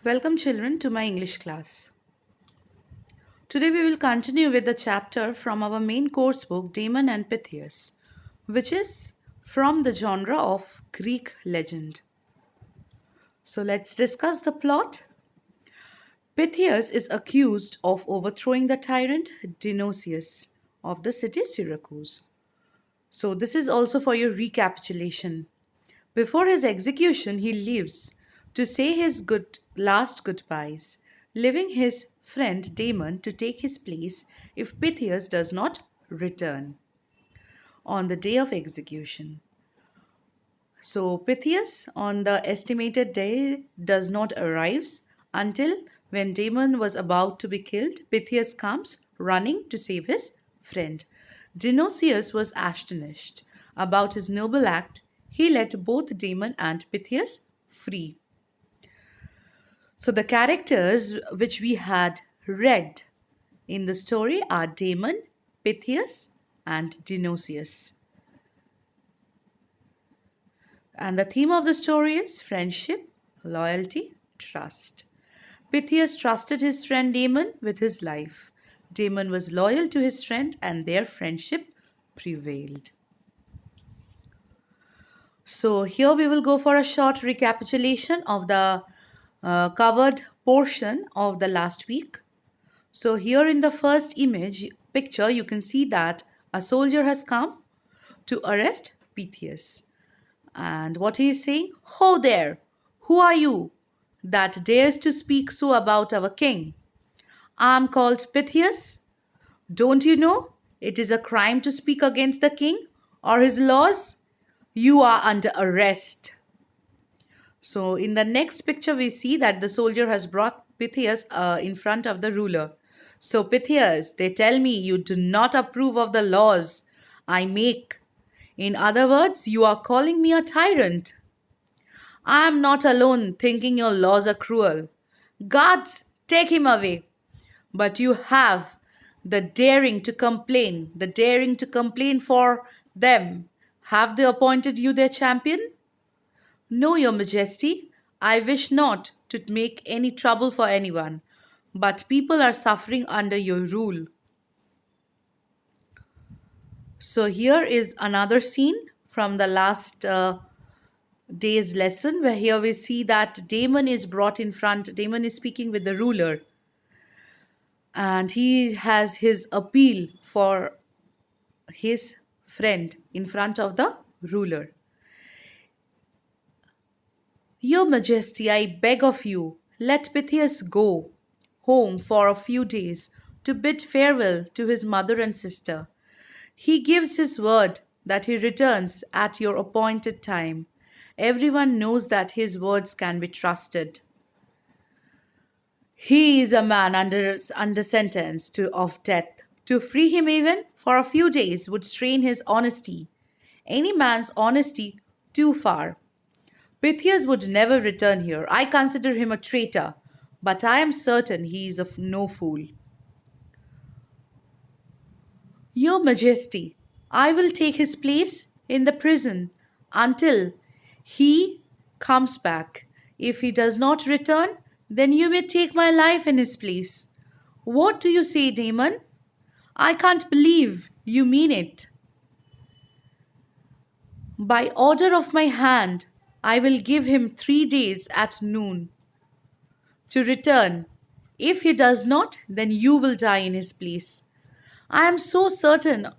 Welcome, children, to my English class. Today, we will continue with the chapter from our main course book, Damon and Pythias, which is from the genre of Greek legend. So, let's discuss the plot. Pythias is accused of overthrowing the tyrant Dionysius of the city Syracuse. So, this is also for your recapitulation. Before his execution, he leaves to say his last goodbyes, leaving his friend Damon to take his place if Pythias does not return on the day of execution. So Pythias on the estimated day does not arrive until when Damon was about to be killed, Pythias comes running to save his friend. Dionysius was astonished about his noble act. He let both Damon and Pythias free. So the characters which we had read in the story are Damon, Pythias, and Dionysius. And the theme of the story is friendship, loyalty, trust. Pythias trusted his friend Damon with his life. Damon was loyal to his friend and their friendship prevailed. So here we will go for a short recapitulation of the covered portion of the last week. So here in the first picture, you can see that a soldier has come to arrest Pythias. And what he is saying, "Ho there, who are you that dares to speak so about our king? I am called Pythias. Don't you know it is a crime to speak against the king or his laws? You are under arrest." So in the next picture, we see that the soldier has brought Pythias in front of the ruler. "So Pythias, they tell me you do not approve of the laws I make. In other words, you are calling me a tyrant. I am not alone thinking your laws are cruel. Guards, take him away. But you have the daring to complain for them. Have they appointed you their champion?" "No, your majesty, I wish not to make any trouble for anyone, but people are suffering under your rule." So here is another scene from the last day's lesson, where here we see that Damon is brought in front. Damon is speaking with the ruler, and he has his appeal for his friend in front of the ruler. "Your majesty, I beg of you, let Pythias go home for a few days to bid farewell to his mother and sister. He gives his word that he returns at your appointed time. Everyone knows that his words can be trusted. He is a man under sentence of death. To free him even for a few days would strain his honesty. Any man's honesty too far. Pythias would never return here. I consider him a traitor, but I am certain he is no fool. Your majesty, I will take his place in the prison until he comes back. If he does not return, then you may take my life in his place. What do you say, Damon? I can't believe you mean it." "By order of my hand, I will give him 3 days at noon to return. If he does not, then you will die in his place. I am so certain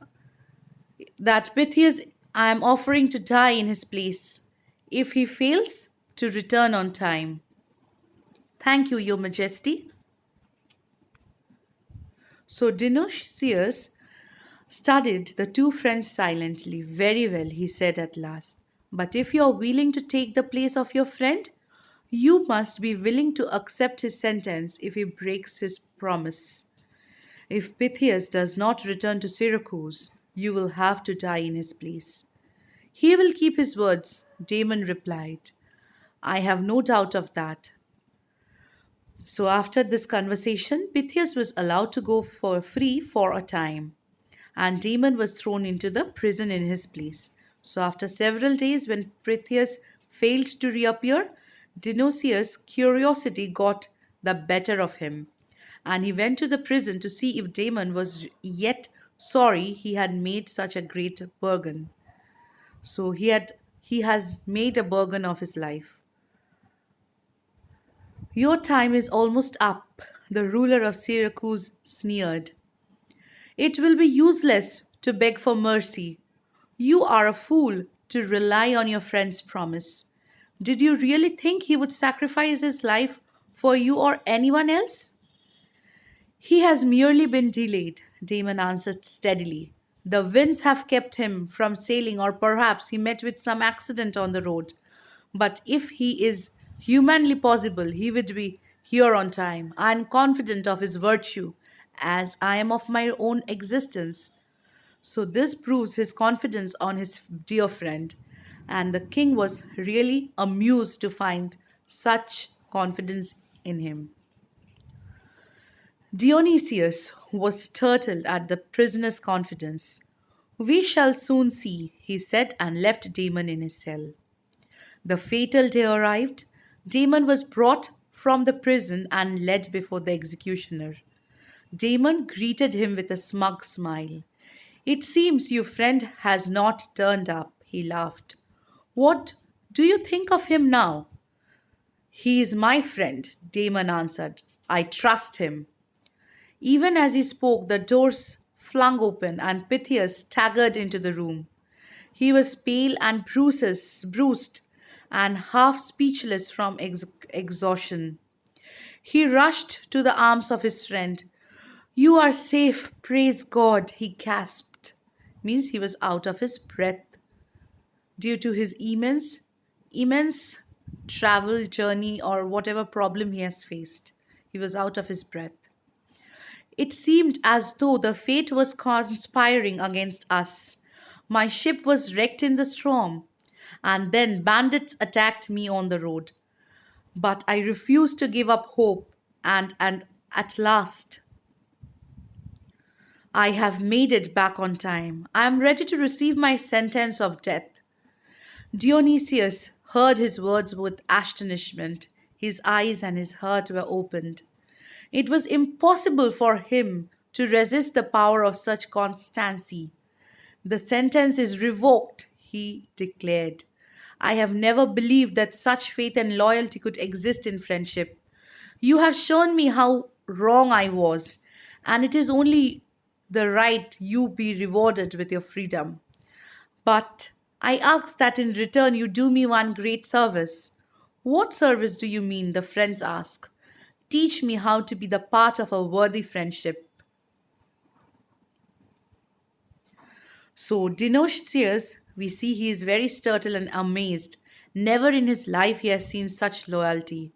that Pythias I am offering to die in his place if he fails to return on time." "Thank you, your majesty." So Dionysius studied the two friends silently. "Very well," he said at last. "But if you are willing to take the place of your friend, you must be willing to accept his sentence if he breaks his promise. If Pythias does not return to Syracuse, you will have to die in his place." "He will keep his words," Damon replied. "I have no doubt of that." So after this conversation, Pythias was allowed to go for free for a time, and Damon was thrown into the prison in his place. So after several days, when Pythias failed to reappear, Dionysius' curiosity got the better of him, and he went to the prison to see if Damon was yet sorry he had made such a great bargain. So he has made a bargain of his life. Your time is almost up, the ruler of Syracuse sneered. It will be useless to beg for mercy. You are a fool to rely on your friend's promise. Did you really think he would sacrifice his life for you or anyone else? He has merely been delayed, Damon answered steadily. The winds have kept him from sailing, or perhaps he met with some accident on the road. But if he is humanly possible, he would be here on time. I am confident of his virtue, as I am of my own existence. So, this proves his confidence on his dear friend. And the king was really amused to find such confidence in him. Dionysius was startled at the prisoner's confidence. We shall soon see, he said, and left Damon in his cell. The fatal day arrived. Damon was brought from the prison and led before the executioner. Damon greeted him with a smug smile. It seems your friend has not turned up, he laughed. What do you think of him now? He is my friend, Damon answered. I trust him. Even as he spoke, the doors flung open and Pythias staggered into the room. He was pale and bruised and half speechless from exhaustion. He rushed to the arms of his friend. You are safe, praise God, he gasped. Means he was out of his breath due to his immense travel journey or whatever problem he has faced. He was out of his breath. It seemed as though the fate was conspiring against us. My ship was wrecked in the storm, and then bandits attacked me on the road. But I refused to give up hope, and at last I have made it back on time. I am ready to receive my sentence of death. Dionysius heard his words with astonishment. His eyes and his heart were opened. It was impossible for him to resist the power of such constancy. The sentence is revoked, he declared. I have never believed that such faith and loyalty could exist in friendship. You have shown me how wrong I was, and it is only the right you be rewarded with your freedom. But I ask that in return you do me one great service. What service do you mean? The friends ask. Teach me how to be the part of a worthy friendship. So, Dionysius, we see he is very startled and amazed. Never in his life he has seen such loyalty.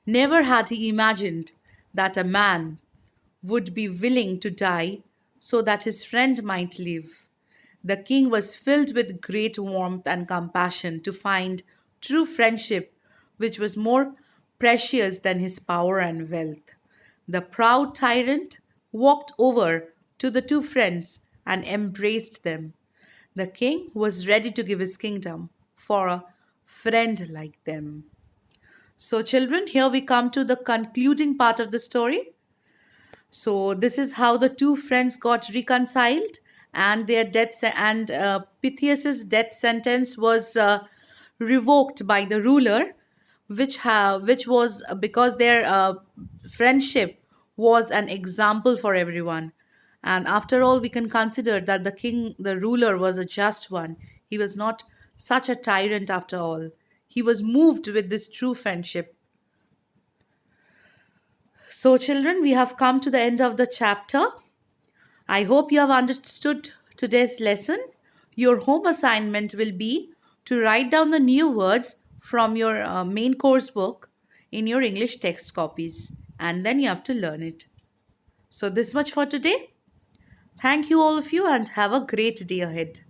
Never had he imagined that a man would be willing to die so that his friend might live. The king was filled with great warmth and compassion to find true friendship, which was more precious than his power and wealth. The proud tyrant walked over to the two friends and embraced them. The king was ready to give his kingdom for a friend like them. So, children, here we come to the concluding part of the story. So this is how the two friends got reconciled, and their Pythias's death sentence was revoked by the ruler, which was because their friendship was an example for everyone. And after all, we can consider that the ruler, was a just one. He was not such a tyrant after all. He was moved with this true friendship. So, children, we have come to the end of the chapter. I hope you have understood today's lesson. Your home assignment will be to write down the new words from your main course book in your English text copies, and then you have to learn it. So, this much for today. Thank you, all of you, and have a great day ahead.